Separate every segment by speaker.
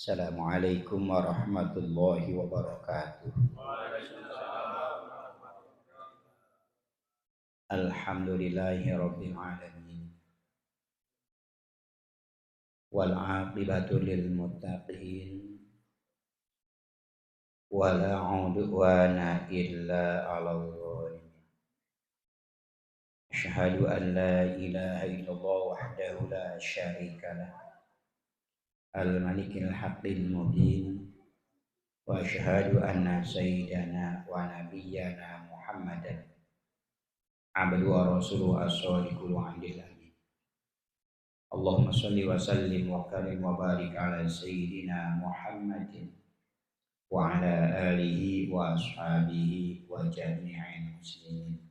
Speaker 1: Assalamualaikum warahmatullahi wabarakatuh. Alhamdulillahi rabbil alamin. Wal aqibatu lil muttaqin. Wala udwana illa 'alal zalimin. Asyhadu an la ilaha illallah wahdahu la syarika lah. Al-malikil haqqil mubin. Wa asyhadu anna sayyidana wa nabiyyana Muhammadan abdu wa rasuluhu as-sadiqul wa'dil amin. Allahumma salli wa sallim wa karim wa barik ala sayyidina Muhammadin wa ala alihi wa ashabihi wa jami'in muslimin.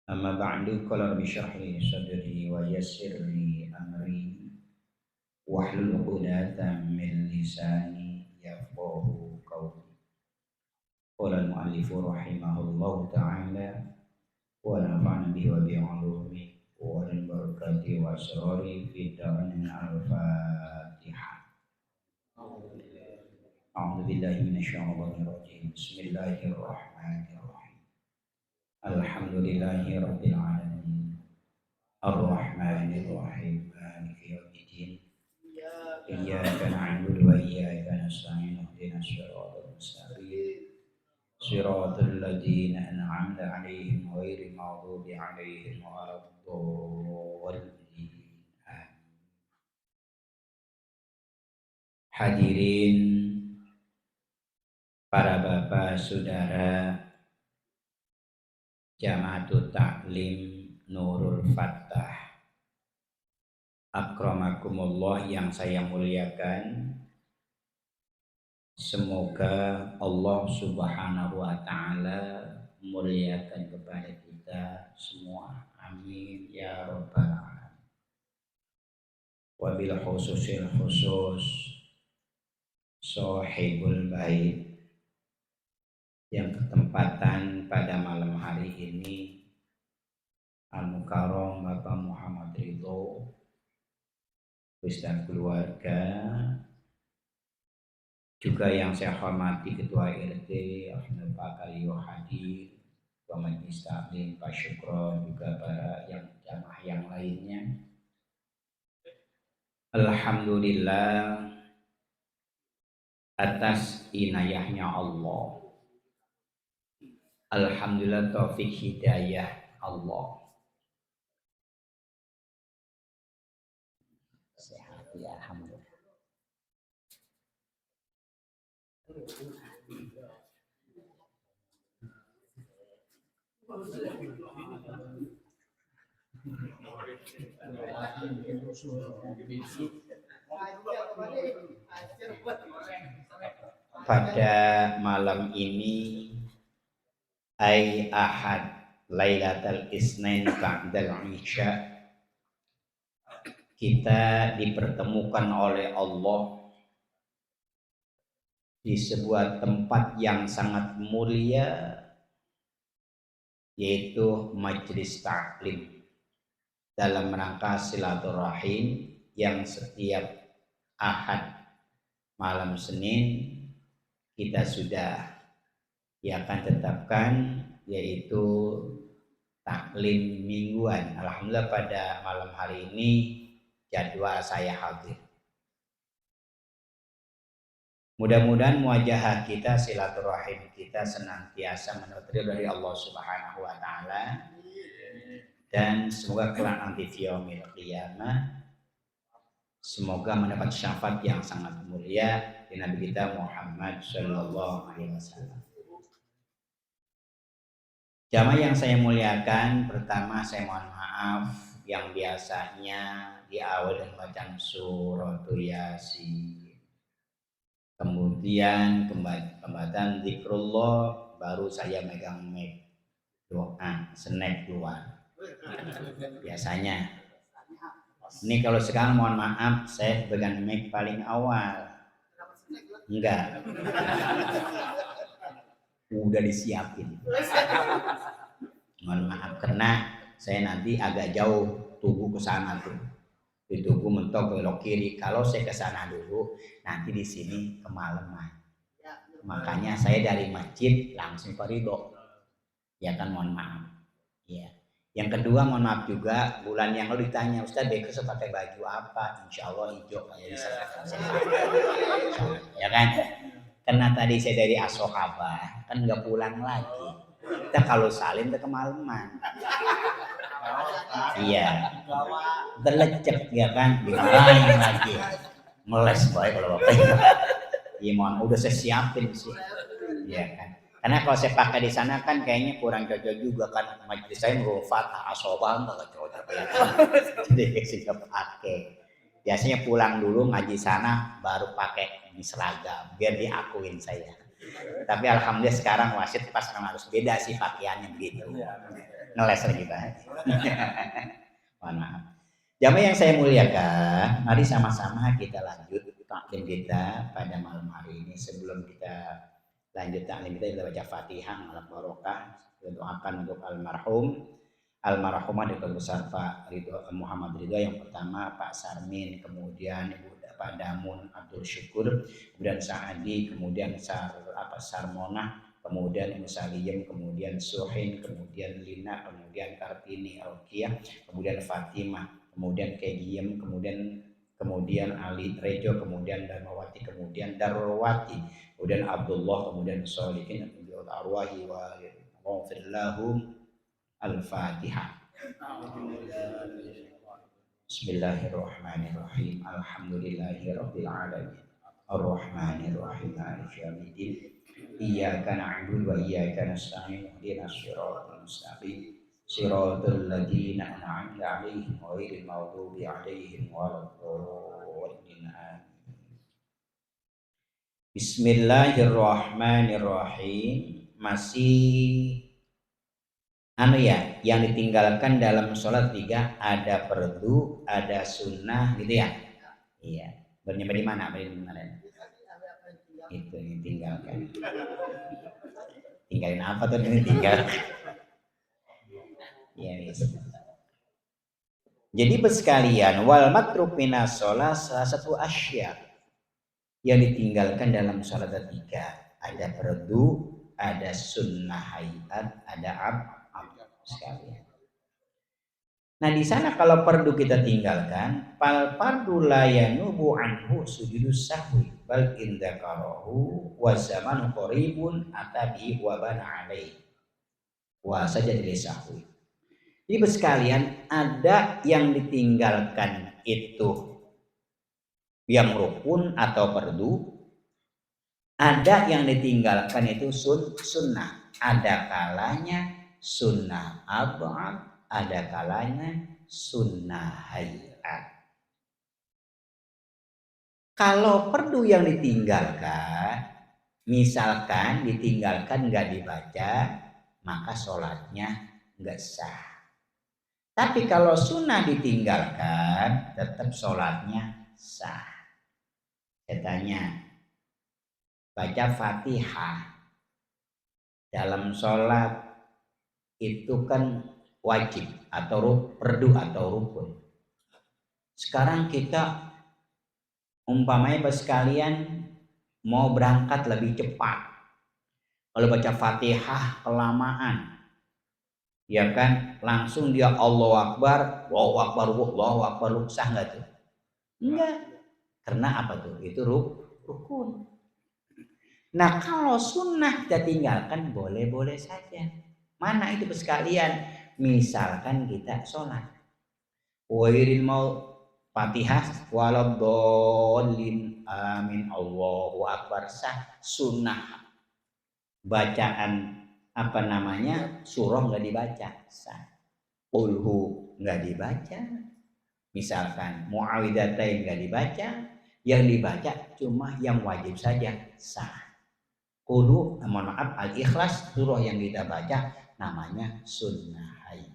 Speaker 1: Amma ba'du, qala rabbi shrah li sadri wa yassir li amri wahlul 'uqdatam min lisani yafqahu qawli. Qala al-mu'allifu rahimahullahu ta'ala wa nafa'ana bihi wa bi'ulumi wa barakati wa asrari fi darain al-Fatihah. A'udzu billahi minasyaitonir rajim. Bismillahirrahmanirrahim. Alhamdulillahi rabbil alamin. Ar-rahmanir rahim. Maliki yaumiddin. Iyyaka na'budu wa iyyaka nasta'in. Ihdinas siratal mustaqim. Siratal ladzina an'amta 'alaihim ghairil maghdubi 'alaihim waladdallin. Hadirin para bapak saudara Jama'atut Taklim Nurul Fattah, akramakumullah yang saya muliakan. Semoga Allah Subhanahu wa taala muliakan kepada kita semua. Amin ya rabbal alamin. Wabil khususil khusus Sohibul Bait yang ketempatan pada malam hari ini, Al-Mukarram Bapak Muhammad Ridho beserta keluarga, juga yang saya hormati Ketua RT Ahmad Pak Kalio hadir, Ketua Majelis Taklim Pak Syukron, juga para yang jamaah yang lainnya. Alhamdulillah atas inayahnya Allah. Alhamdulillah taufik hidayah Allah. Sehat ya, alhamdulillah. Pada malam ini ay ahad Lailatul Isnin ba'dal Isya, kita dipertemukan oleh Allah di sebuah tempat yang sangat mulia, yaitu Majelis Taklim, dalam rangka silaturahim yang setiap ahad malam Senin kita sudah akan tetapkan, yaitu taklim mingguan. Alhamdulillah pada malam hari ini jadwal saya hadir. Mudah-mudahan muajahah kita, silaturahim kita senantiasa menurut dari Allah Subhanahu wa taala, dan semoga kelak nanti fi yaumil qiyamah semoga mendapat syafaat yang sangat mulia di Nabi kita Muhammad sallallahu alaihi wasallam. Jamaah yang saya muliakan, pertama saya mohon maaf yang biasanya di awal dan bacaan suratul Yasin, kemudian pembacaan zikrullah, baru saya megang mic doa snack keluar. Biasanya ini kalau sekarang mohon maaf saya pegang mic paling awal. Enggak. Udah disiapin. Mohon maaf karena saya nanti agak jauh tubuh ke sana tuh. Ditugu mentok belok kiri. Kalau saya ke sana dulu, nanti di sini kemalaman. Makanya saya dari masjid langsung ke Ridho. Ya kan, mohon maaf. Ya. Yang kedua, mohon maaf juga, bulan yang lalu ditanya, Ustaz besok pakai baju apa? Insya Allah hijau kayak di sana. Ya kan? Karena tadi saya dari Asokabah, kan nggak pulang lagi. Kita kalau salim ke kemalaman. Iya, terlecek ya kan, dimarahin lagi. Meles baik kalau bapak. Iya, mohon udah saya siapin sih. Iya kan. Karena kalau saya pakai di sana kan kayaknya kurang cocok juga kan, majelis saya merufat asobah nggak cocok ya kan. Jadi saya pakai. Biasanya pulang dulu ngaji sana baru pakai ini seragam biar diakuin saya. Tapi alhamdulillah sekarang wasit pas memang harus beda sih pakaiannya begitu. Ngeles lagi Pak. Mohon maaf. Jamaah yang saya muliakan, mari sama-sama kita lanjut taklim kita pada malam hari ini. Sebelum kita lanjut taklim kita baca Fatihah, malam barokah, kita doakan untuk almarhumah Duta Besar Pak Ridho Muhammad Ridho, yang pertama Pak Sarmin, kemudian Ibu Pak Damun Abdul Syukur, kemudian Saadi, kemudian Sarmona, kemudian Ibu Saliem, kemudian Suhin, kemudian Lina, kemudian Kartini Alkiyah, kemudian Fatimah, kemudian Kegiem, kemudian Ali Rejo, kemudian Darmawati, kemudian Darwati, kemudian Abdullah, kemudian Solihin, kemudian Arwahi wa Ghafirlahum. Al-Fatihah. Bismillahirrahmanirrahim. Alhamdulillahirabbil alamin. Ar-Rahmanirrahim. Maliki yaumiddin. Iyyaka na'budu wa iyyaka nasta'in. Ihdinas shiratal mustaqim. Shiratal ladzina an'amta 'alaihim ghairil maghdubi 'alaihim waladdallin. Bismillahirrahmanirrahim. Masih yang ditinggalkan dalam sholat 3, ada fardu, ada sunnah gitu ya. Iya. Bernyampe di mana? Itu yang ditinggalkan. Tinggalin apa tuh ini tinggal? Iya, yes. Jadi bersekalian, wal matruk minas sholat salah satu asya yang ditinggalkan dalam sholat 3. Ada fardu, ada sunnah hayat, ada sekalian. Nah di sana kalau fardu kita tinggalkan, fal fardu la yanubu anhu sujudus sahwi bal indakarahu wa zamanu qaribun atabi wa bana alaihi wa sajadil sahwi. Jadi sekalian, ada yang ditinggalkan itu yang rukun atau fardu, ada yang ditinggalkan itu sunnah. Ada kalanya sunnah ab'ad, ada kalanya sunnah hayat. Kalau fardu yang ditinggalkan, misalkan ditinggalkan nggak dibaca, maka sholatnya nggak sah. Tapi kalau sunnah ditinggalkan, tetap sholatnya sah. Saya tanya, baca Fatihah dalam sholat itu kan wajib atau fardu atau rukun. Sekarang kita umpamanya sekalian mau berangkat lebih cepat, kalau baca Fatihah kelamaan, ya kan, langsung dia Allahu Akbar, Allahu Akbar, Allahu Akbar, sah nggak tuh? Enggak, karena apa tuh? Itu rukun. Nah kalau sunnah kita tinggalkan boleh-boleh saja. Mana itu sekalian? Misalkan kita sholat, wairil mau Fatihah waladdallin amin Allahu Akbar, sah. Sunnah bacaan surah nggak dibaca, sah. Qulhu nggak dibaca, misalkan muawwidzatain nggak dibaca, yang dibaca cuma yang wajib saja, sah. Qulu, mohon maaf, al-ikhlas, surah yang kita baca namanya sunnah hayat.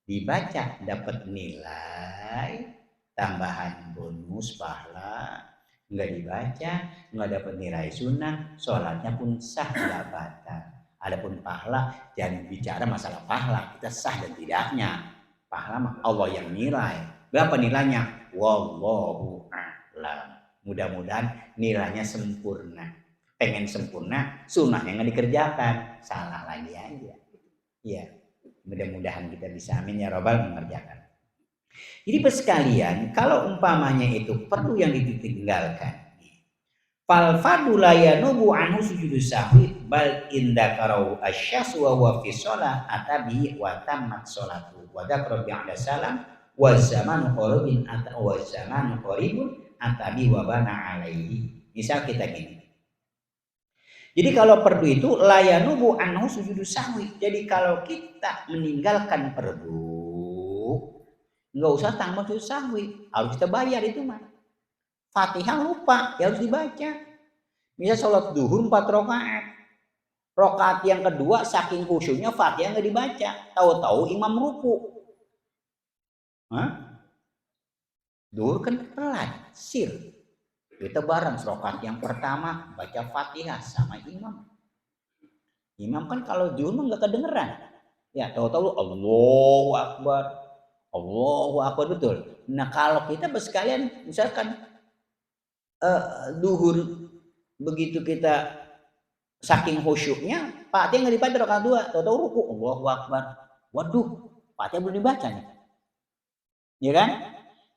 Speaker 1: Dibaca dapat nilai tambahan bonus pahala, nggak dibaca nggak dapat nilai sunnah, sholatnya pun sah nggak batal. Adapun pahala, jangan bicara masalah pahala, kita sah dan tidaknya. Pahala Allah yang nilai, Berapa nilainya? Wallahu a'lam. Mudah-mudahan nilainya sempurna. Pengen sempurna, sunnahnya nggak dikerjakan, salah lagi aja. Iya, mudah-mudahan kita bisa amin ya robbal mengerjakan. Jadi sekalian, kalau umpamanya itu perlu yang ditinggalkan, fal fadu la yanubu anhu sujudu sahwi bal inda karau asyas wa huwa fi shalah atabi wa tammat sholatu wa dzakara bi'da salam wa zamanu qaribun atabi wa bana alaihi. Misal kita gini. Jadi kalau perdu itu la yanubu anhu sujudu sahwi. Jadi kalau kita meninggalkan perdu enggak usah tambah sujud sahwi, harus kita bayar itu mah. Fatihah lupa, ya harus dibaca. Misal sholat duhur 4 rakaat. Rakaat yang kedua saking khusyuknya Fatihah nggak dibaca. Tahu-tahu imam ruku. Hah? Duhur kan pelan, sir. Kita bareng rakaat yang pertama baca Fatihah sama imam. Imam kan kalau duhur mah nggak kedengeran. Ya tahu-tahu Allahu Akbar. Allahu Akbar betul. Nah kalau kita sekalian misalkan duhur begitu kita saking khusyuknya Fatihah nggak dibaca rakaat 2, tahu-tahu ruku Allahu Akbar. Waduh, Fatihah belum dibaca nih. Ya kan?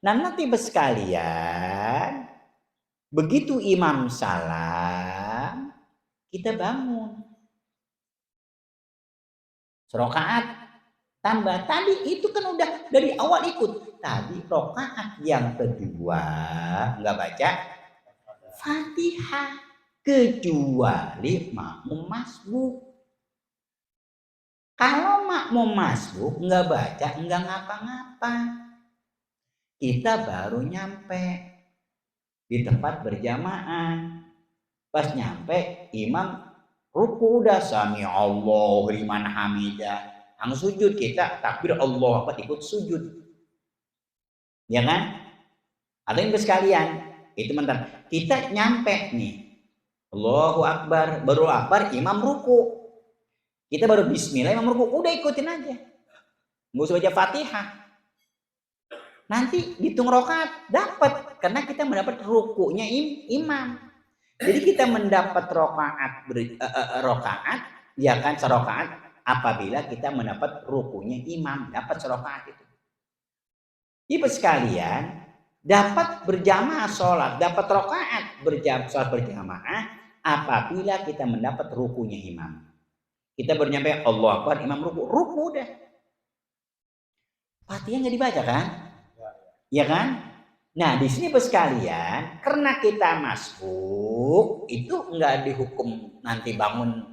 Speaker 1: Nah nanti sekalian begitu imam salam kita bangun. Serakaat tambah tadi itu kan udah dari awal ikut. Tadi rakaat yang kedua nggak baca Fatihah kecuali makmum masbuk. Kalau makmum masbuk nggak baca nggak ngapa-ngapa. Kita baru nyampe di tempat berjamaah. Pas nyampe imam ruku udah sami Allahu liman hamidah. Langsung sujud kita takbir Allah apa ikut sujud. Ya kan? Ada yang sekalian itu mantan. Kita nyampe nih. Allahu Akbar, baru akbar imam ruku. Kita baru bismillah imam ruku, udah ikutin aja. Nggak usah baca Fatihah. Nanti hitung rakaat dapat karena kita mendapat rukunya imam. Jadi kita mendapat rakaat ya kan serakaat apabila kita mendapat rukunya imam, dapat serakaat itu. Ibu sekalian, dapat berjamaah sholat, dapat rakaat sholat berjamaah apabila kita mendapat rukunya imam. Kita baru nyampe Allah Akbar, imam ruku udah. Fatihah nggak dibaca kan? Ya kan? Nah di sini sekalian, karena kita masbuk itu nggak dihukum nanti bangun.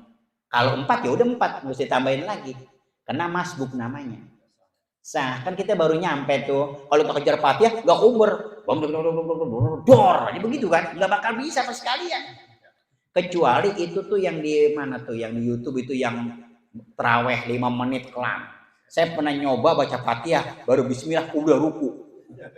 Speaker 1: Kalau 4 ya udah 4, mesti tambahin lagi. Karena masbuk namanya. Sah kan kita baru nyampe tuh. Kalau tak kejar Fatihah nggak kuber, dor, ini begitu kan? Nggak bakal bisa sekalian. Kecuali itu tuh yang di mana tuh, yang di YouTube itu yang terawih 5 menit kelam. Saya pernah nyoba baca Fatihah, baru Bismillah udah ruku.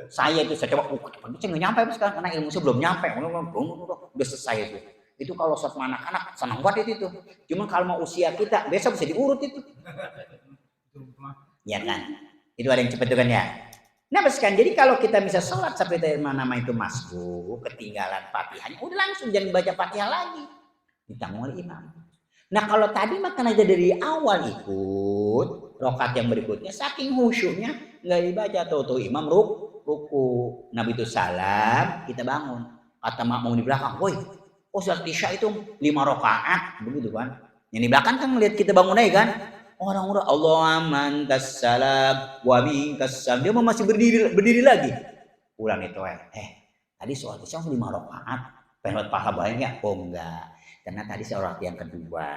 Speaker 1: Saya coba saya nggak nyampe sekarang karena ilmu saya belum nyampe, udah selesai itu. Itu kalau sama anak-anak senang banget itu. Cuman kalau mau usia kita besok bisa diurut itu. Ya kan? Itu ada yang cepet kan ya. Nah sekarang jadi kalau kita bisa sholat sampai dari mana itu masbuk, ketinggalan Fatihahnya, udah langsung jangan baca Fatihah lagi. Ditanggung oleh imam. Nah kalau tadi makan aja dari awal ikut rakaat yang berikutnya saking khusyuknya nggak dibaca tuh imam ruku. Nabi itu salam, kita bangun. Kata makmum di belakang, woi, sholat isya itu 5 rakaat, begitu kan? Yang di belakang kan ngeliat kita bangun aja kan? Orang-orang Allah mantas salam, wa minkas salam. Dia masih berdiri lagi. Ulang itu tadi sholat isya 5 rakaat, pengen pahala banyak? Oh enggak. Karena tadi sholat yang kedua,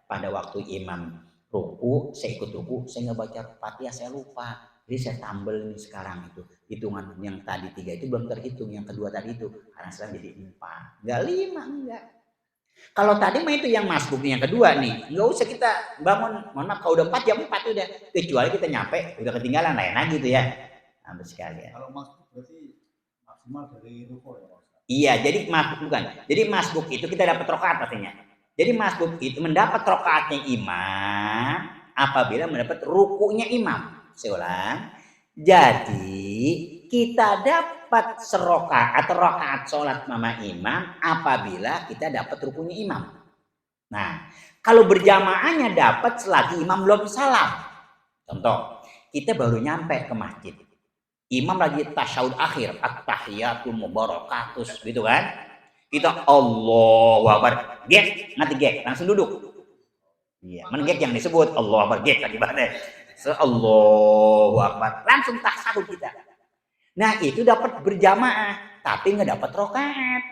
Speaker 1: pada waktu imam ruku, saya ikut ruku, saya nggak baca Fatihah, saya lupa. Jadi saya tambel ini sekarang itu. Hitungan yang tadi 3 itu belum terhitung, yang kedua tadi itu. Karena sekarang jadi 4. Nggak 5, enggak. Kalau tadi mah itu yang masbuknya yang kedua nih. Nggak usah kita bangun, mohon maaf, kalau udah 4 jam 4 udah. Kecuali kita nyampe, udah ketinggalan lain lagi gitu ya. Nah, sekalian. Kalau masbuk berarti maksimal dari ruku ya? Iya, jadi masbuk bukan. Jadi masbuk itu kita dapat rakaat pastinya. Jadi masbuk itu mendapat rakaatnya imam apabila mendapat rukunya imam. Saya ulang. Jadi kita dapat serokaat atau rokaat sholat mama imam apabila kita dapat rukunya imam. Nah, kalau berjamaahnya dapat selagi imam belum salam. Contoh, kita baru nyampe ke masjid. Imam lagi tasyahud akhir, at-tahiyatul mubarakatus gitu kan. Kita Allahu Akbar, gek, nanti gek, langsung duduk. Iya, menggek yang disebut Allahu Akbar, gek tadi bahasa. Allahu Akbar, langsung tasyahud kita. Nah, itu dapat berjamaah, tapi nggak dapat rokaat.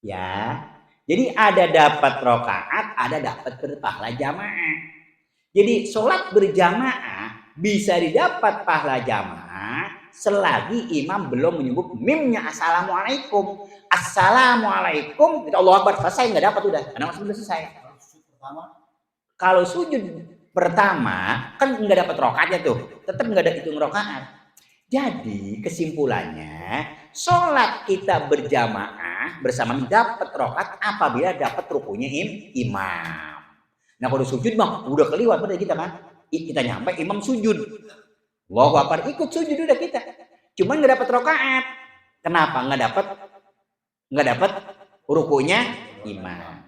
Speaker 1: Ya, jadi ada dapat rokaat, ada dapat berpahala jamaah. Jadi sholat berjamaah bisa didapat pahala jamaah selagi imam belum menyebut mimnya assalamualaikum. Assalamualaikum, kita Allahu Akbar, selesai nggak dapat udah, karena masih belum selesai. Kalau sujud pertama kan nggak dapat rokaatnya tuh, tetap nggak ada hitung rokaat. Jadi kesimpulannya sholat kita berjamaah bersama dapat rokaat apabila dapat rukunya imam. Nah kalau sujud mah udah keliwat pada kita kan, kita nyampe imam sujud, Allahu Akbar ikut sujud udah kita, cuman nggak dapat rokaat. Kenapa nggak dapat rukunya imam?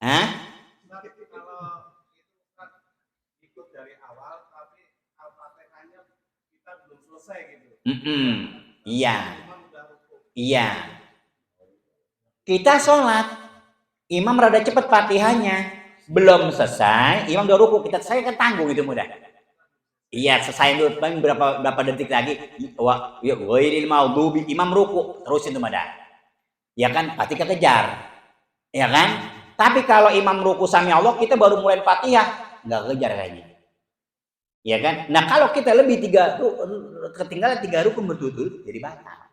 Speaker 1: Hah? Iya, iya. Kita sholat, imam rada cepet fatihahnya, belum selesai, imam udah ruku, saya kan tanggung itu mudah. Iya, selesai dulu, berapa detik lagi, ghairil maghdubi, imam ruku, terusin tuh mudah. Ya kan, pasti kejar, ya kan? Tapi kalau imam ruku sami Allah, kita baru mulai fatihah, nggak kejar kayaknya. Ya kan? Nah kalau kita lebih ketinggalan 3 rukun berturut-turut jadi batal.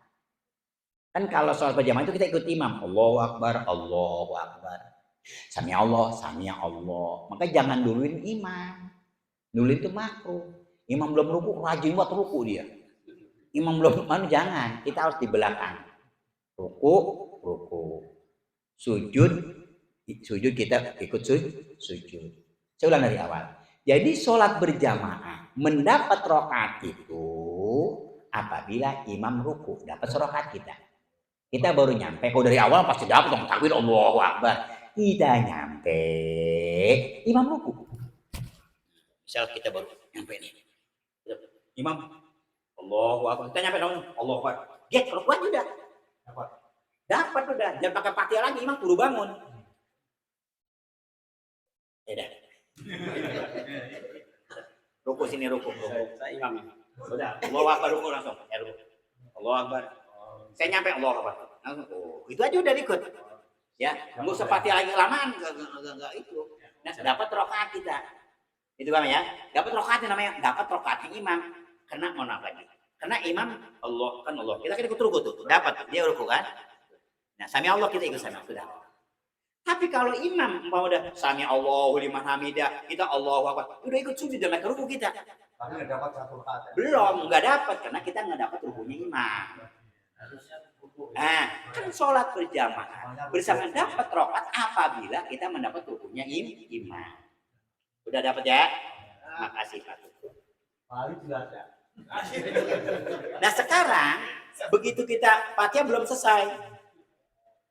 Speaker 1: Kan kalau sholat berjamaah itu kita ikut imam, Allahu Akbar, Allahu Akbar. Sami Allah, Sami Allah. Maka jangan duluin imam. Duluin itu makruh. Imam belum ruku, rajin buat ruku dia. Imam belum jangan, kita harus di belakang. Ruku, ruku. Sujud kita ikut sujud. Saya ulang dari awal. Jadi sholat berjamaah mendapat rokaat itu apabila imam ruku, dapat serokaat kita. Kita baru nyampe, kalau dari awal pasti dapat dong takbir Allahu Akbar. Kita nyampe, imam ruku. Misal kita baru nyampe nih, imam Allahu Akbar, kita nyampe dong Allahu Akbar. Get rukuan udah, dapat udah, jangan pakai fatihah lagi, imam kudu bangun. Ya dah. Ruku sini ruku. Saya imam. Udah, Allahu Akbar ruku langsung. Ya ruku. Allahu Akbar. Saya nyampe Allahu Akbar. Oh, itu aja udah ikut. Ya, enggak usah fatihah lagi kelamaan, enggak itu. Nah, dapat rokaat kita. Itu Bang ya. Dapat rokaatnya namanya, dapat rokaatnya imam. Kena mohon maaf lagi. Karena imam Allah kan Allah. Kita kan ikut ruku tuh. Dapat dia ruku kan. Nah, sami Allah kita ikut sami sudah. Tapi kalau imam mau udah sami Allahu liman hamidah, kita Allahu Akbar, udah ikut sujud dan naik ruku kita. Tapi nggak dapat satu rakaat. Belum, nggak dapat karena kita nggak dapat rukunya imam. Nah, kan sholat berjamaah bersama dapat rokaat apabila kita mendapat rukunya imam. Udah dapat ya? Makasih Pak Tuku. Nah sekarang begitu kita Fatihah belum selesai,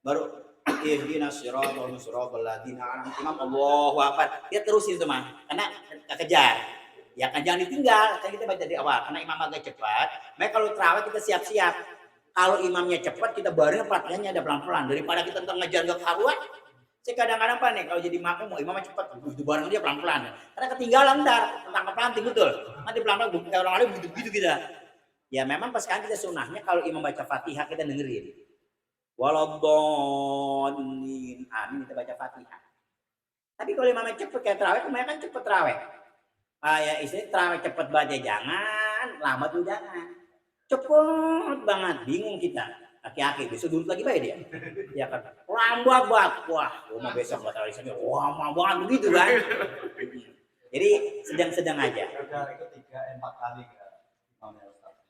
Speaker 1: baru ihdinas siratal mustaqim alladziina an'amta 'alaihim Allahu Akbar. Dia terusin itu mah, karena kejar. Ya kan jangan ditinggal, kan kita baca dari awal. Karena imam agak cepat, maka kalau terawih kita siap-siap. Kalau imamnya cepat, kita barunya Fatihahnya ada pelan-pelan. Daripada kita ngejar gak karuan. Saya kadang-kadang apa nih kalau jadi makmum mau imamnya cepat, itu bareng dia pelan-pelan. Karena ketinggalan ntar, tentang pelanting betul. Nanti pelan-pelan kayak orang lain begitu-begitu kita. Ya memang pas kan kita sunnahnya kalau imam baca Fatihah kita dengerin. Waladhdallin, amin kita baca Fatihah. Tapi kalau imamnya cepet kayak terawih, kemarin kan cepet terawih. Ya istri terawih cepet baca jangan, lambat tuh jangan. Cepet banget, bingung kita. Aki-aki besok duduk lagi baik dia. Ya kan, lambat banget. Wah, mau besok nggak terawih sampai lama banget begitu kan. Jadi sedang-sedang aja. Udah ikut 3-4 kali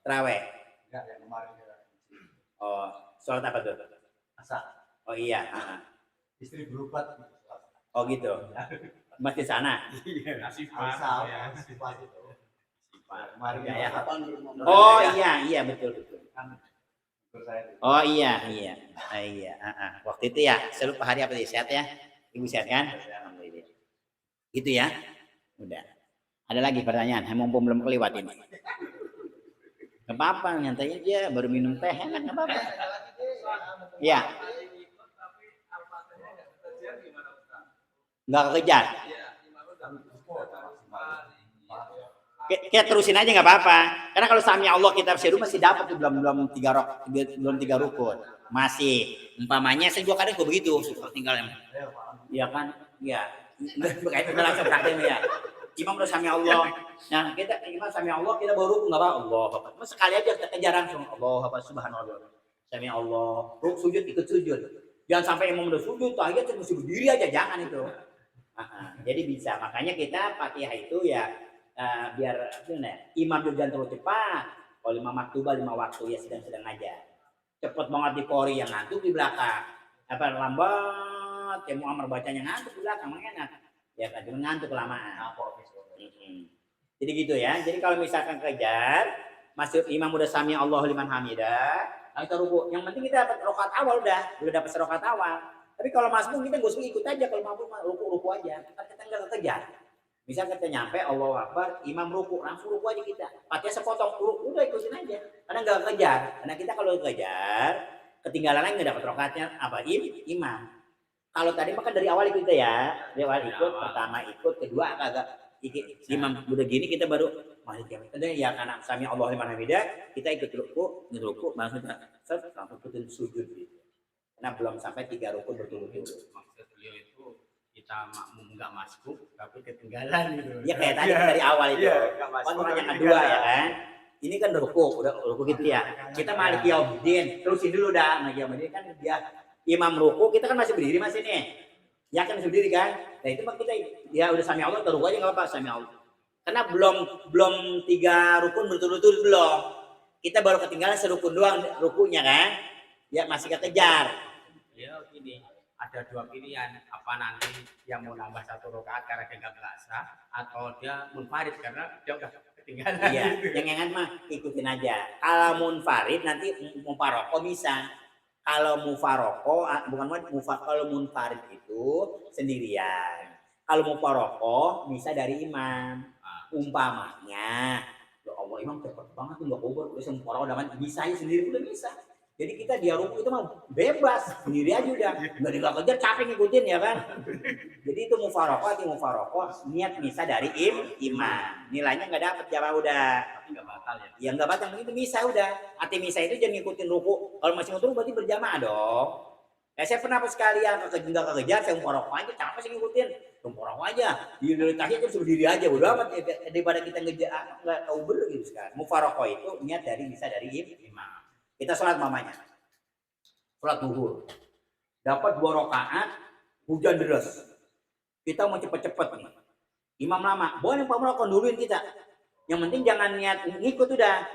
Speaker 1: terawih. Enggak, yang kemarin. Oh, sholat apa tuh? Asar. Oh iya. Istri berobat. Oh gitu. Masih sana. Iya. Asal itu.
Speaker 2: Ya. Oh iya betul. Oh iya. Waktu itu ya, saya lupa hari apa sih, sehat ya? Ibu sehat kan? Alhamdulillah. Gitu ya. Udah. Ada lagi pertanyaan? Mumpung belum kelewat ini. Gak apa-apa, nyantai aja. Baru minum teh, kan gak apa-apa. Iya. Nggak kekejar. Kayak terusin aja nggak apa-apa. Karena kalau sami Allah kita syahdu masih dapat tuh belum tiga rukun. Masih. Umpamanya saya juga kadang begitu suka tinggal yang. Iya kan? Iya. Berkaitan langsung praktek ya. Imam udah sami Allah. Nah, kita imam sami Allah kita baru nggak apa Allah. Mas sekali aja kita kejar langsung Allah apa subhanallah. Sami Allah. Sujud ikut sujud. Jangan sampai imam udah sujud, tahiyat mesti berdiri aja, jangan itu. Jadi bisa. Makanya kita Fatihah itu ya biar imam juga jangan terlalu cepat. Kalau 5 maktubah 5 waktu ya sedang-sedang aja. Cepet banget di kori yang ngantuk di belakang. Apa lambat ya Muammar bacanya ngantuk di belakang, enak. Ya kan cuma ngantuk kelamaan. Jadi gitu ya. Jadi kalau misalkan kejar, masuk imam udah sami Allahu liman hamidah, kita ruku. Yang penting kita dapat rakaat awal udah dapat rakaat awal. Tapi kalau masbuk kita gak usah ikut aja, kalau mampu ruku aja. Kita enggak kejar. Misal kita nyampe Allahu Akbar, imam ruku, langsung ruku aja kita. Fatihah sepotong, udah ikutin aja. Karena enggak kejar. Karena kita kalau kejar, ketinggalan lagi enggak dapat rakaatnya apa? Imam. Kalau tadi makan dari awal ikut ya. Dari awal ikut, pertama ikut, kedua agak imam udah gini kita baru malik ya karena sami Allah liman hamidah, kita ikut ruku, langsung ikutin sujud gitu. Karena belum sampai 3 rukun berturut-turut.
Speaker 3: Maksud beliau itu kita makmum nggak masuk tapi ketinggalan gitu.
Speaker 2: Ya kayak tadi dari awal itu. Kan orang yang kedua ya kan. Ini kan udah ruku gitu ya. Kita Malik Yaumiddin, terusin dulu dah. Malik Yaumiddin kan dia imam ruku, kita kan masih berdiri masih nih. Ya kan masih berdiri kan. Nah itu mah kita ya udah sami Allah ruku aja enggak apa-apa sami Allah. Karena belum 3 rukun berturut-turut belum. Kita baru ketinggalan serukun doang rukunya kan. Ya masih kekejar.
Speaker 3: Ya ini ada 2 pilihan, apa nanti yang mau nambah 1 rakaat karena dia nggak sah, atau dia munfarid karena dia udah ketinggalan.
Speaker 2: Iya, yang engan mah ikutin aja. Kalau munfarid nanti mufaraqah bisa. Kalau mufaraqah kalau munfarid itu sendirian. Kalau mufaraqah bisa dari imam. Umpamanya, ya Allah imam cepet banget tuh nggak kubur, terus mufaraqah udah bisa aja sendiri udah bisa. Jadi kita dia ruku itu mah bebas, sendiri aja udah. Enggak kejar capek ngikutin ya kan. Jadi itu mufaraqah niat misa dari imam. Nilainya enggak dapat jamaah udah.
Speaker 3: Tapi enggak batal ya.
Speaker 2: Ya enggak batal itu misa udah. Arti misa itu jangan ngikutin ruku. Kalau masih ngutur berarti berjamaah dong. Saya pernah sekalian enggak kekejar, saya mufaraqah aja capek sih ngikutin. Mufaraqah aja. Di tahiyat itu berdiri aja udah amat daripada kita ngejar enggak tahu bener gitu sekarang. Mufaraqah itu niat dari misa dari imam. Kita sholat mamanya, sholat zuhur, dapat 2 rakaat, hujan deras. Kita mau cepet-cepet nih, imam lama, boleh Pak Murokon duluin kita. Yang penting jangan niat ngikut udah.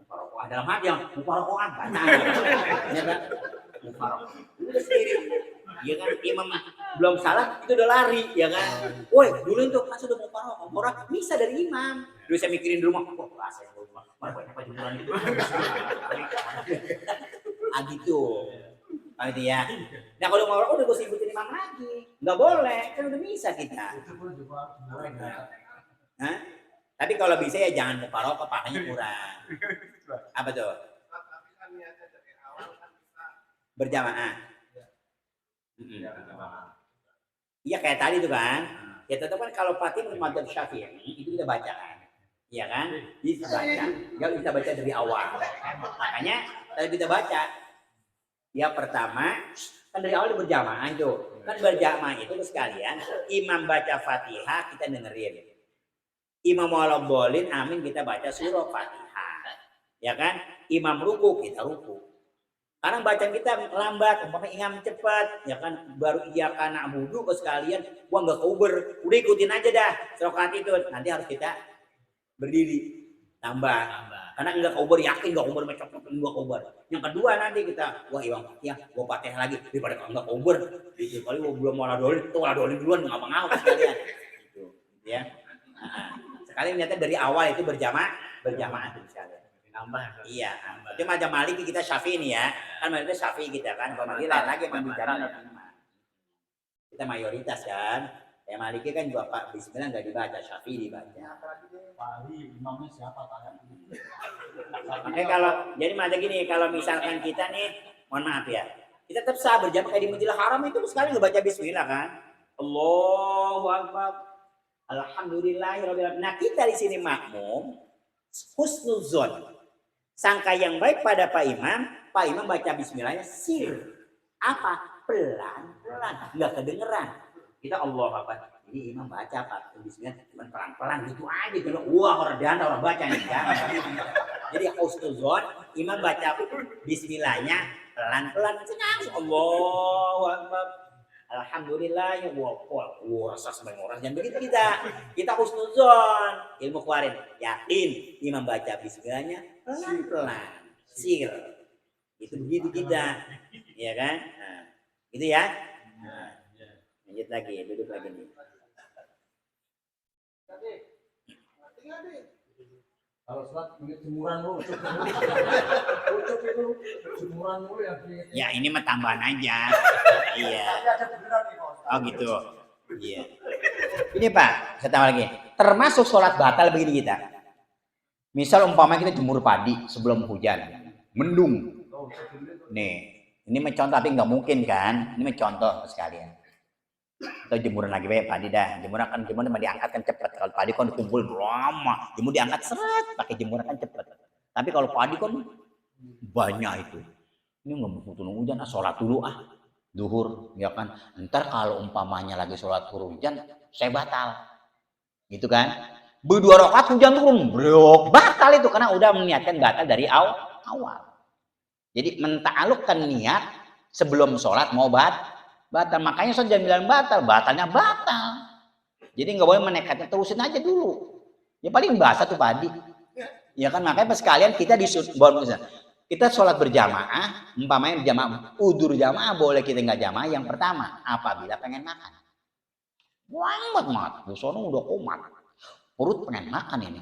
Speaker 2: Mufaraqah dalam hati yang mufaraqah baca, ya kan? Mufaraqah, udah sendiri. Ya kan imam belum salah itu udah lari, ya kan? Woi duluin tuh, kan sudah mufaraqah, orang bisa dari imam. Dulu saya mikirin di rumah, wah bahasa yang rumah, mana banyak apa jemuran itu. Gitu. Nah, itu ya. Nah kalau mau udah gue ikutin imam lagi, nggak boleh, kan udah bisa kita. Hah? Tapi kalau bisa ya jangan mufaraqah, pahalanya kurang. Apa tuh? Berjamaah. Iya kayak tadi tuh kan. Ya tetap kan kalau Fatih madzhab Syafi'i itu kita baca kan. Iya kan? Bisa baca. Enggak kita baca dari awal. Makanya tadi kita baca. Ya pertama kan dari awal berjamaah tuh. Kan berjamaah itu sekalian imam baca Fatihah kita dengerin. Imam walabolin amin kita baca surah Fatihah. Ya kan? Imam ruku kita ruku. Karena bacaan kita lambat, umpamanya imam cepat, ya kan baru iya karena na'budu ke sekalian, gua nggak kuber, udah ikutin aja dah rakaat itu, nanti harus kita berdiri tambah. Karena enggak kuber yakin enggak kuber macam enggak kuber. Yang kedua nanti kita wah imam ya gua Fatihah lagi daripada enggak kuber. Gitu kali gua belum mau ladolin, tuh ladolin duluan enggak mau sekalian. Gitu ya. Sekali niatnya dari awal itu berjamaah tuh sekalian.
Speaker 3: Nambah.
Speaker 2: Iya, itu macam Maliki kita Syafi'i nih ya. Kan Maliki Syafi'i kita kan. Kalau Maliki lain lagi memang bicara kita mayoritas kan. Ya Maliki kan juga Pak Bismillah nggak dibaca, Syafi'i dibaca.
Speaker 4: Pali imamnya siapa tanya?
Speaker 2: Jadi macam gini, kalau misalkan kita nih, mohon maaf ya, kita tetap sah berjamaah kayak di Masjidil Haram itu sekali nggak baca Bismillah kan. Allahu Akbar. Alhamdulillahirabbil alamin. Nah, kita di sini makmum husnuzon. Sangka yang baik pada Pak Imam baca bismillahnya sir. Apa? Pelan-pelan, enggak kedengeran. Kita Allah Akbar. Jadi imam baca Pak bismillah cuma pelan-pelan gitu aja gitu. Wah, orang baca nih kan. Jadi husnuzon, imam baca bismillahnya pelan-pelan senang. Allahu Akbar. Alhamdulillah ya wah rasa sebagai orang yang begitu kita husnuzon ilmu kemarin yakin imam baca bismillahnya pelan-pelan sir itu begitu kita ya kan itu ya lanjut lagi duduk lagi nih
Speaker 4: Kalau sholat jemuran lu, jemuran lu
Speaker 2: ya ini mah tambahan aja. Iya. Oh gitu. Iya. Ini Pak, saya tambah lagi. Termasuk sholat batal begini kita. Misal umpama kita jemur padi sebelum hujan, mendung. Nih, ini mencontoh tapi nggak mungkin kan? Ini mencontoh sekalian. Atau jemuran lagi baik padi dah. Jemuran cuma diangkat kan cepet. Kalau padi kan dikumpul lama, jemur diangkat seret, pakai jemuran kan cepet. Tapi kalau padi kan banyak itu. Ini nggak butuh hujan, sholat dulu duhur, ya kan. Ntar kalau umpamanya lagi sholat hujan, saya batal, gitu kan. Berdua rakaat hujan turun, bro, batal itu karena udah meniatkan batal dari awal. Jadi mentaklukkan niat sebelum sholat mau batal. Makanya saya jangan bilang batalnya batal. Jadi nggak boleh menekatnya, terusin aja dulu. Ya paling basah tuh padi. Ya kan makanya pas sekalian kita kita sholat berjamaah, umpamanya berjamaah, udur jamaah boleh kita nggak jamaah. Yang pertama, apabila pengen makan. Muhammad, sono udah komat, perut pengen makan ini.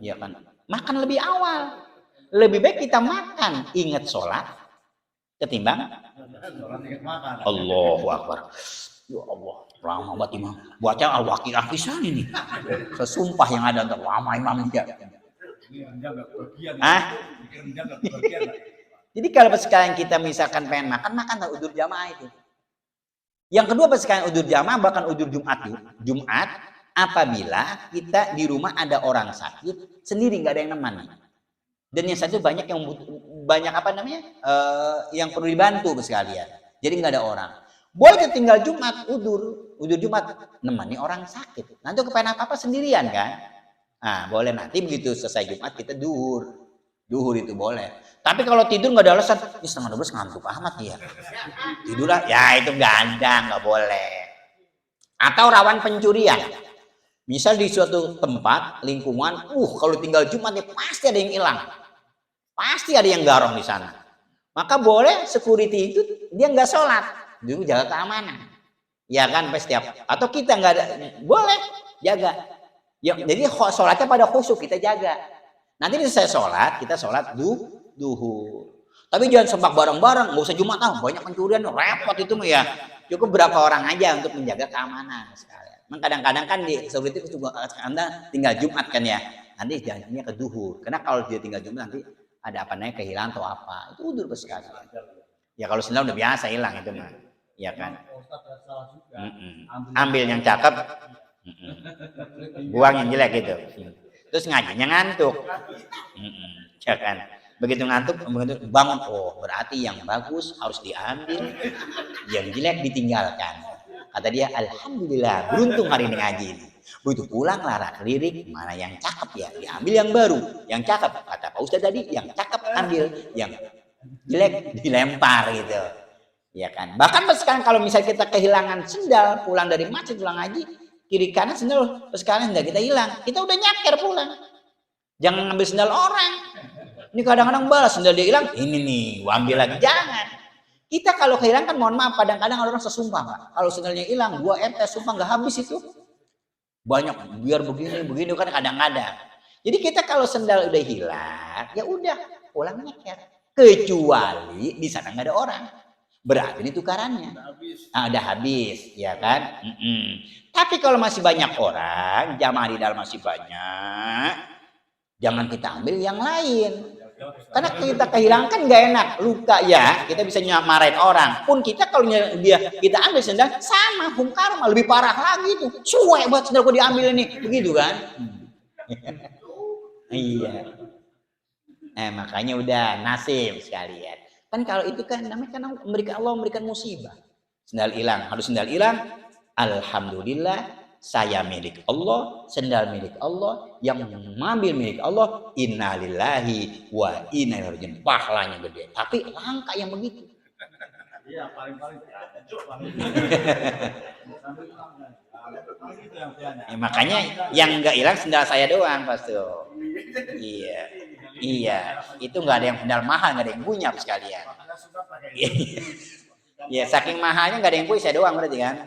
Speaker 2: Ya kan, makan lebih awal. Lebih baik kita makan, ingat sholat, ketimbang Allahu Akbar. Ya Allah, lama banget imam. Baca al-waqiah pisan ini. Sesumpah yang ada untuk lama imam dia. Jadi kalau sekalian kita misalkan pengen makan udur jamaah itu. Yang kedua pas sekalian udur jamaah bahkan udur Jumat apabila kita di rumah ada orang sakit sendiri nggak ada yang nemani. Dan yang satu banyak yang perlu dibantu sekalian. Jadi nggak ada orang. Boleh tinggal Jumat udur Jumat nemani orang sakit. Nanti kepengen apa sendirian kan? Nah, boleh nanti begitu selesai Jumat kita duhur itu boleh. Tapi kalau tidur nggak ada alasan, ini 11:30 ngantuk amat ya. Tidurlah, ya itu ganda nggak boleh. Atau rawan pencurian. Misal di suatu tempat lingkungan, kalau tinggal Jumat ya pasti ada yang hilang. Pasti ada yang garong di sana. Maka boleh security itu dia nggak sholat, dulu jaga keamanan. Ya kan, setiap atau kita nggak ada, boleh jaga. Ya, jadi sholatnya pada khusyuk kita jaga. Nanti selesai sholat, kita sholat duhur. Tapi jangan sembah bareng-bareng, nggak usah Jumat banyak pencurian, repot itu mah ya. Cukup berapa orang aja untuk menjaga keamanan sekalian. Kadang-kadang kan di security itu juga Anda tinggal Jumat kan ya. Nanti janjinya ke duhur. Karena kalau dia tinggal Jumat nanti ada apa namanya kehilangan atau apa. Itu udur sekali. Ya kalau sendal udah biasa hilang itu mah. Ya kan. Ambil yang cakep. Buang yang jelek gitu. Terus ngajinya ngantuk. Ya kan. Begitu ngantuk bangun, berarti yang bagus harus diambil, yang jelek ditinggalkan. Kata dia, alhamdulillah beruntung hari ini ngaji ini. Begitu pulang larak lirik, mana yang cakep ya diambil, yang baru, yang cakep kata Pak Ustadz tadi, yang cakep ambil, yang jelek dilempar gitu. Ya kan. Bahkan sekarang kalau misalnya kita kehilangan sendal pulang dari masjid pulang ngaji, kiri kanan sendal sekarang sendal kita hilang, kita udah nyaker pulang. Jangan ngambil sendal orang. Ini kadang-kadang balas sendal dia hilang, ini nih, ambil lagi. Jangan. Kita kalau kehilangan kan mohon maaf, kadang-kadang orang sesumpah Pak. Kalau sendalnya hilang, 2 RT sumpah nggak habis itu. Banyak biar begini kan kadang-kadang. Jadi kita kalau sendal udah hilang, ya udah pulang nyeker. Kecuali di sana nggak ada orang. Berarti ini tukarannya. Udah habis, ya kan? Tapi kalau masih banyak orang, jamaah di dalam masih banyak, jangan kita ambil yang lain. Karena kita kehilangan kan nggak enak, luka ya. Kita bisa nyamarain orang. Pun kita kalau kita ambil sendal sama hungkar lebih parah lagi tuh. Suwe buat sendal gue diambil ini, begitu kan? Iya. Makanya udah nasib sekalian. Kan kalau itu kan namanya kan Allah memberikan musibah. Sendal hilang, harus sendal hilang. Alhamdulillah. Saya milik Allah, sendal milik Allah, yang mengambil milik Allah, innalillahi wa inna ilaihi raji'un. Pahalanya gede. Tapi langka yang begitu.
Speaker 4: Iya, paling-paling.
Speaker 2: Makanya yang nggak hilang sendal saya doang, Pastor. Iya. Iya, itu nggak ada yang sendal mahal, nggak ada yang punya sekalian. Iya, saking mahalnya nggak ada yang punya, saya doang berarti kan.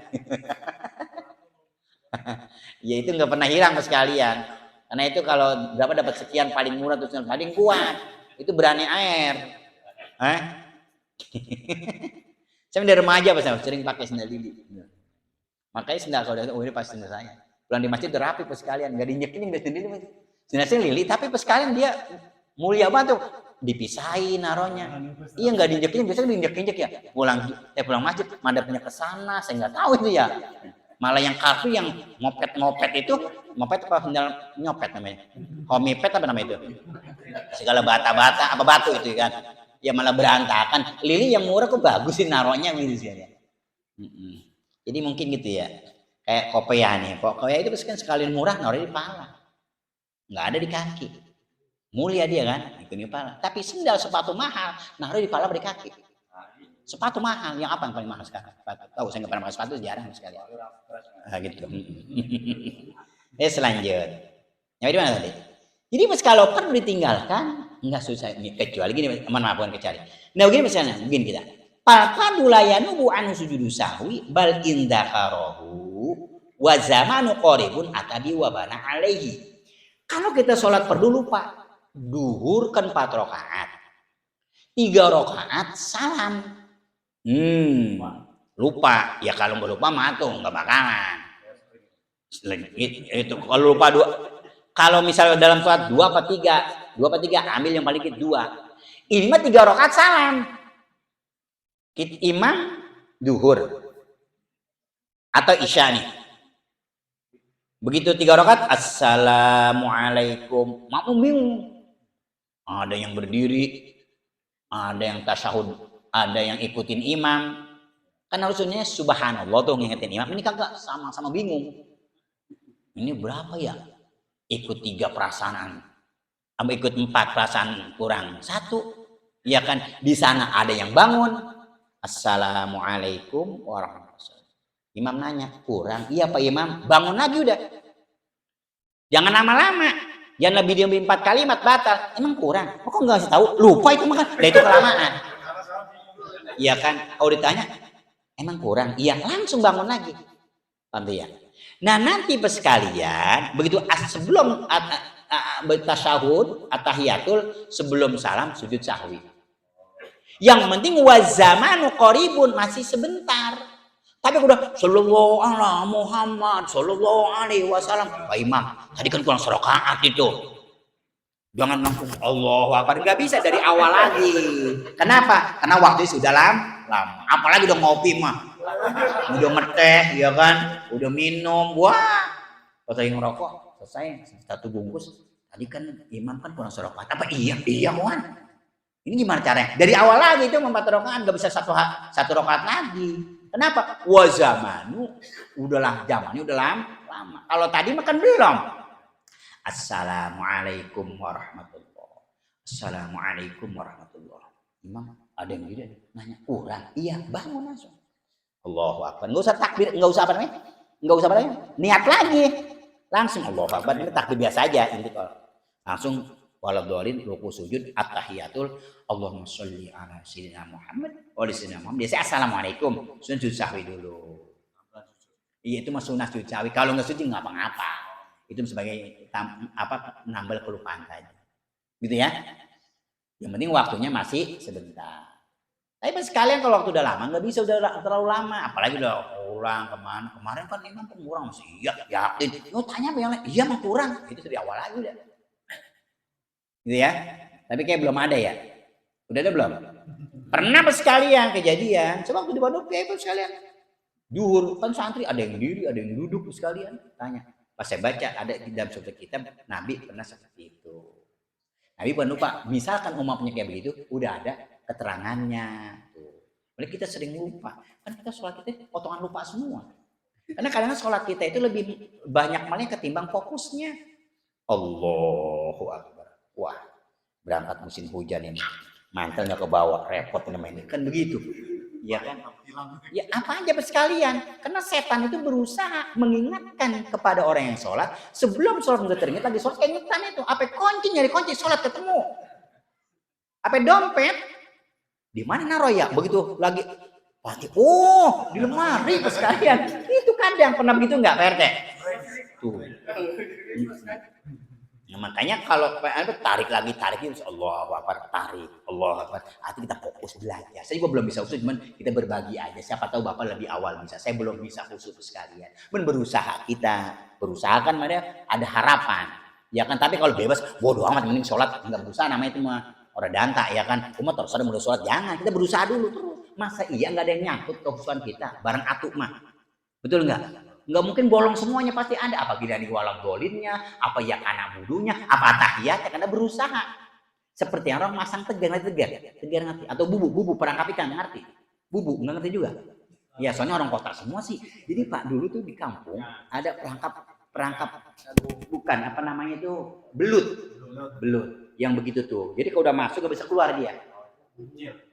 Speaker 2: Ya itu nggak pernah hilang sekalian. Karena itu kalau berapa dapat sekian paling murah terus paling kuat. Itu berani air. Saya dari remaja pas sering pakai sendal lili. Makanya sendal kalau ini pas sendal saya. Pulang di masjid rapi pas sekalian, nggak diinjekin nggak sendiri. Sendal saya lili tapi pas sekalian dia mulia banget tuh. Dipisahin naronya. Iya nggak diinjekin, biasanya diinjek-injek ya. Pulang masjid madepnya ke sana, saya nggak tahu itu ya. Malah yang kaku yang moped itu, moped apa sendal nyopet namanya? Homipet apa namanya itu? Segala bata-bata apa batu itu kan. Ya malah berantakan. Lili yang murah kok bagus sih naronya gitu sih ya. Jadi mungkin gitu ya. Kayak kopiah nih. Kopiah itu kan sekalian murah naruhnya di pala. Nggak ada di kaki. Mulia dia kan, itu di pala. Tapi sendal sepatu mahal, naruh di pala di kaki. Sepatu mahal, yang apa yang paling mahal sekarang? Tahu saya nggak pernah pakai sepatu, jarang sekali. Gitu. Selanjut. Yang di mana tadi? Jadi kalau perlu ditinggalkan, nggak susah. Kecuali gini, maaf kecuali. Nah begini misalnya, begini kita. Palpadu layanubu anu sujudu sahwi bal indakarohu wa zamanu qoribun atabi wa bana alaihi. Kalau kita sholat perlu lupa, duhur kan 4 rakaat. 3 rakaat salam. Lupa. Ya kalau nggak lupa matung, nggak bakalan. Itu kalau lupa 2. Kalau misalnya dalam sholat 2 apa 3, ambil yang paling dikit 2. Ini mah 3 rakaat salam. Imam duhur atau isya nih. Begitu 3 rakaat, assalamualaikum. Makmum bingung. Ada yang berdiri, ada yang tasyahud, ada yang ikutin imam. Kan harusnya subhanallah tuh ngingetin imam. Ini kagak, sama-sama bingung. Ini berapa ya? Ikut 3 perasaan, ikut 4 perasaan kurang 1. Ya kan di sana ada yang bangun. Assalamualaikum warahmatullahi wabarakatuh. Imam nanya, kurang? Iya Pak Imam, bangun lagi udah. Jangan lama-lama. Jangan lebih dari 4 kalimat batal. Emang kurang? Kok nggak kasih tahu? Lupa itu makan. Nah itu kelamaan. Iya kan? Kalau ditanya, emang kurang? Iya, langsung bangun lagi. Paham ya? Nah nanti sekalian, begitu sebelum tasyahud, atahiyatul, sebelum salam, sujud sahwi. Yang penting wazamanu qaribun, masih sebentar. Tapi udah sallallahu ala Muhammad sallallahu alaihi wasallam. Pak Imam, tadi kan kurang serakaat itu. Jangan langsung Allahu Akbar, nggak bisa dari awal lagi. Kenapa? Karena waktunya sudah lama. Apalagi udah ngopi mah. Udah ngeteh, ya kan? Udah minum, wah. Selesai ngerokok, selesai 1 bungkus. Tadi kan imam kan kurang serakaat. Apa iya kawan? Ini gimana caranya? Dari awal lagi itu 4 rakaat, nggak bisa satu rakaat lagi. Kenapa? Wazamanu, udahlah zamannya udah lama. Kalau tadi makan belum. Assalamualaikum warahmatullahi. Assalamualaikum warahmatullahi. Imam ada yang gitu nanya kurang. Iya, bangun langsung. Allahu Akbar. Nggak usah takbir, nggak usah apa namanya? Nggak usah apa namanya? Niat lagi. Langsung Allahu Akbar. Ini takbir biasa aja. Ini langsung waladhdallin, ruku sujud, at-tahiyatul, Allahumma sholli ala sayyidina Muhammad wa ala sayyidina Muhammad. Biasa assalamualaikum, sujud sahwi dulu. Iya itu mah sunah sujud sawi. Kalau nggak sujud nggak apa-apa. Itu sebagai nambal kelupaan tadi. Gitu ya. Yang penting waktunya masih sebentar. Tapi sekalian kalau waktu udah lama nggak bisa, udah terlalu lama. Apalagi udah kurang kemarin kan imam kurang masih iya yakin. Yo tanya yang lain, iya mah kurang. Itu dari awal aja udah. Gitu ya. Tapi kayak belum ada ya. Udah ada belum? Pernah sekalian kejadian. Coba waktu di pondok kayak sekalian. Duhur kan santri ada yang berdiri, ada yang duduk sekalian. Tanya. Pas saya baca ada di dalam surat kitab Nabi pernah seperti itu. Nabi pernah lupa. Misalkan umatnya kayak begitu, udah ada keterangannya. Tuh. Kita sering lupa. Kan kita sholat kita potongan lupa semua. Karena kadang-kadang sholat kita itu lebih banyak malnya ketimbang fokusnya. Allahu Akbar. Wah, berangkat musim hujan ini. Mantel nggak ke bawah, repot namanya. Kan begitu. Ya kan? Ya apa aja sekalian. Karena setan itu berusaha mengingatkan kepada orang yang sholat. Sebelum sholat nggak teringat lagi sholat, ingetan itu. Apa kunci, nyari kunci, sholat ketemu. Apa dompet? Di mana naruh ya? Begitu lagi. Oh, di lemari sekalian. Itu kadang pernah begitu nggak Pak RT? Tuh. Nah, makanya kalau tarik lagi Allah Akbar, tarik Allah Akbar. Artinya kita fokus belajar. Saya juga belum bisa khusus, cuman kita berbagi aja. Siapa tahu Bapak lebih awal bisa. Saya belum bisa khusus sekalian. Berusaha kan ada harapan. Ya kan, tapi kalau bebas bodoh amat mending sholat enggak berusaha, namanya itu mah orang dangka ya kan. Umat terus ada mulai sholat, jangan, kita berusaha dulu terus. Masa iya nggak ada yang nyangkut kehusuan kita bareng atuk mah, betul nggak mungkin bolong semuanya, pasti ada apa giliran walau dolinnya, apa ya anak wudunya, apa tahiyatnya, karena berusaha seperti yang orang masang tegar ngerti, atau bubu perangkap ikan ngerti, bubu nggak ngerti juga ya, soalnya orang kota semua sih. Jadi Pak dulu tuh di kampung ada perangkap bukan apa namanya itu belut yang begitu tuh, jadi kalau udah masuk gak bisa keluar dia.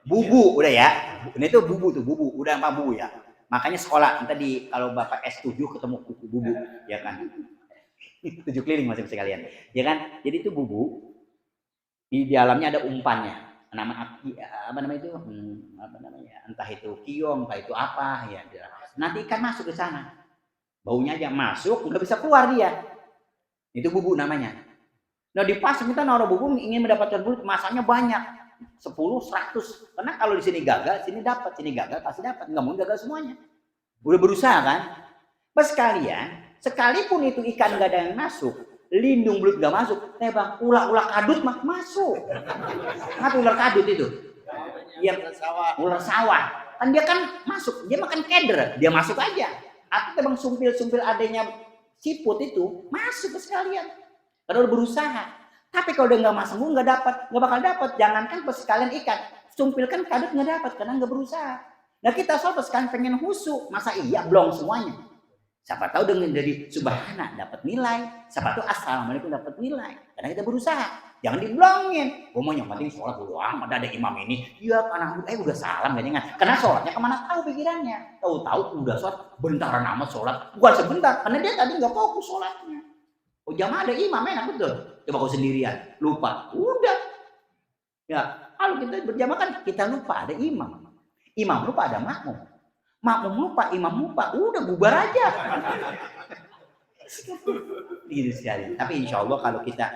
Speaker 2: Bubu udah ya, ini tuh bubu udah apa bubu ya. Makanya sekolah tadi kalau Bapak S7 ketemu kuku bubu ya kan. 7 keliling masih sekalian. Ya kan? Jadi itu bubu di dalamnya ada umpannya. Apa namanya itu? Entah itu kiong, entah itu apa ya. Nanti ikan masuk ke sana. Baunya aja masuk, nggak bisa keluar dia. Itu bubu namanya. Nah di pasar kita naruh bubu ingin mendapatkan bubu, masanya banyak. 10, 100. Karena kalau di sini gagal, sini dapat, sini gagal pasti dapat. Nggak mungkin gagal semuanya. Udah berusaha kan? Pas sekalian, sekalipun itu ikan nggak ada yang masuk, lindung belut nggak masuk, bang, ular kadut mah masuk. Apa ular kadut itu? Ular sawah. Kan dia kan masuk, dia makan keder, dia masuk aja. Atau bang sumpil adanya siput itu masuk ke sekalian. Karena udah berusaha. Tapi kalau udah nggak masuk, nggak bakal dapat. Jangankan pas sekalian ikan, sumpilkan kadut nggak dapat karena nggak berusaha. Nah kita soal pas sekalian pengen khusyuk, masa iya blong semuanya. Siapa tahu dengan dari subhana dapat nilai, siapa tahu assalamualaikum dapat nilai. Karena kita berusaha, jangan diblongin. Gue mau yang penting sholat dulu, ada imam ini, iya karena udah salam gak ingat. Karena sholatnya kemana tahu pikirannya. Tahu udah sholat, bentaran amat sholat, bukan sebentar, karena dia tadi nggak fokus sholatnya. Oh jamaah ada imam enak betul. Coba kau sendirian, lupa. Udah. Ya, kalau kita berjamaah kan kita lupa ada imam. Imam lupa ada makmum. Makmum lupa, imam lupa. Udah bubar aja. Gitu sekali. Tapi insya Allah kalau kita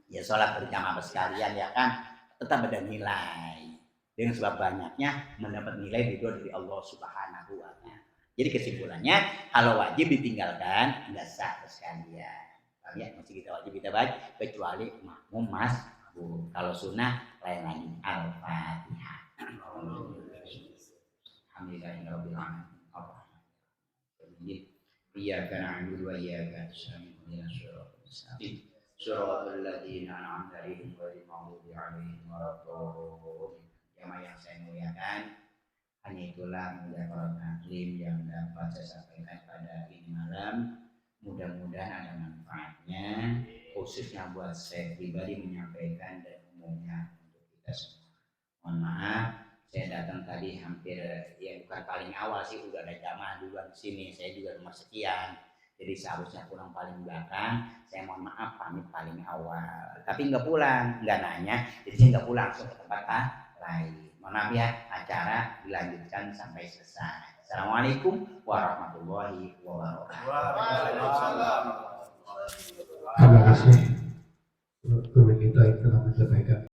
Speaker 2: ya sholat berjamaah sekalian ya kan, tetap ada nilai. Dengan sebab banyaknya mendapat nilai dari Allah Subhanahu wa Ta'ala. Jadi kesimpulannya, kalau wajib ditinggalkan nggak sah sekalian. Ya, masih kita wajib kita baca kecuali makmum mas bu. Kalau sunnah lain lagi. Al-Fatihah. Alhamdulillahirabbil alamin. Iyyaka na'budu wa iyyaka nasta'in. Shiratal ladzina an'amta 'alaihim ghairil maghdubi 'alaihim waladdallin. Jamaah yang saya muliakan, hanya itulah mudah-mudahan taklim yang dapat saya sampaikan pada ini malam. Mudah-mudahan ada manfaatnya, khususnya buat saya pribadi menyampaikan dan umumnya untuk kita semua. Mohon maaf, saya datang tadi hampir ya bukan paling awal sih, udah ada jamaah duluan di sini. Saya juga nomor sekian, jadi seharusnya pulang paling belakang. Saya mohon maaf pamit paling awal, tapi nggak pulang, nggak nanya, jadi saya nggak pulang langsung ke tempat lain. Mohon maaf ya, acara dilanjutkan sampai selesai.
Speaker 1: Assalamualaikum warahmatullahi wabarakatuh.
Speaker 5: Terima kasih untuk kita yang telah menyampaikan.